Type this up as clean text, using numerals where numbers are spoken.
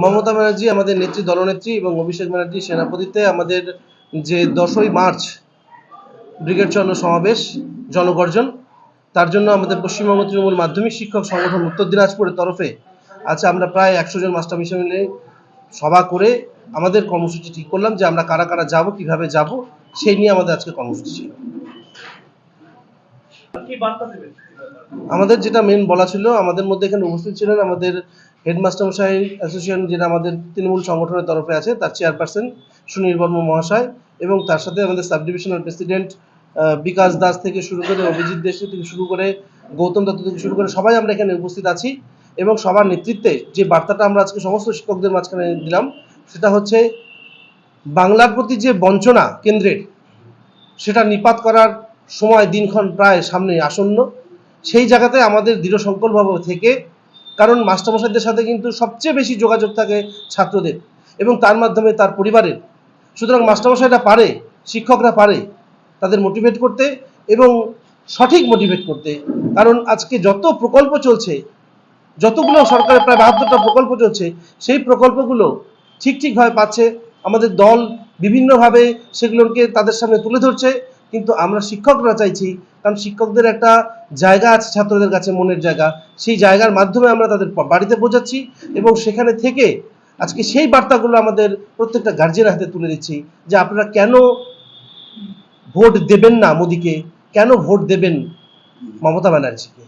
মমতা ব্যানার্জি আমাদের নেত্রী, দলনেত্রী এবং অভিষেক ব্যানার্জি সেনাপতিতে আমাদের যে 10ই মার্চ ব্রিগেড চলো সমাবেশ জনগর্জন, তার জন্য আমাদের পশ্চিমবঙ্গ তৃণমূল মাধ্যমিক শিক্ষক সংগঠন উত্তর দিনাজপুরের তরফে আচ্ছা আমরা প্রায় 100 জন মাস্টারমশাই মিলে সভা করে আমাদের কর্মসূচি ঠিক করলাম যে আমরা কারা কারা যাব, কিভাবে যাব, সেই নিয়ে আমাদের আজকে কর্মসূচি ছিল। আমাদের যেটা মেন বলা ছিল, আমাদের মধ্যে এখানে উপস্থিত ছিলেন আমাদের হেডমাস্টারমশাই অ্যাসোসিয়েশন, যেটা আমাদের তৃণমূল সংগঠনের তরফে আছে, তার চেয়ারপারসন সুনীল বর্মা মহাশয়, এবং তার সাথে আমাদের sub divisional president Bikash Das থেকে শুরু করে, অভিজিৎ দেশ থেকে শুরু করে, গৌতম দত্ত থেকে শুরু করে সবাই আমরা এখানে উপস্থিত আছি। এবং সবার নেতৃত্বে যে বার্তাটা আমরা আজকে সমস্ত শিক্ষকদের মাঝখানে দিলাম, সেটা হচ্ছে বাংলার প্রতি যে বঞ্চনা কেন্দ্রের, সেটা নিপাত করার সময় দিনক্ষণ প্রায় সামনে আসন্ন। সেই জায়গাতে আমাদের দৃঢ় সংকল্পভাবে থেকে, কারণ মাস্টারমশাইদের সাথে কিন্তু সবচেয়ে বেশি যোগাযোগ থাকে ছাত্রদের এবং তার মাধ্যমে তার পরিবারের। সুতরাং মাস্টারমশাইরা পারে, শিক্ষকরা পারে তাদের মোটিভেট করতে এবং সঠিক মোটিভেট করতে। কারণ আজকে যত প্রকল্প চলছে, যতগুলো সরকারের প্রায় 72টা প্রকল্প চলছে, সেই প্রকল্পগুলো ঠিকভাবে পাচ্ছে। আমাদের দল বিভিন্নভাবে সেগুলোকে তাদের সামনে তুলে ধরছে, কিন্তু আমরা শিক্ষকরা চাইছি, কারণ শিক্ষকদের একটা জায়গা আছে ছাত্রদের কাছে, মনের জায়গা, সেই জায়গার মাধ্যমে আমরা তাদের বাড়িতে পৌঁছাচ্ছি এবং সেখানে থেকে আজকে সেই বার্তাগুলো আমাদের প্রত্যেকটা গার্জিয়ানের হাতে তুলে দিচ্ছি যে আপনারা কেন ভোট দেবেন না মোদিকে, কেন ভোট দেবেন মমতা ব্যানার্জিকে।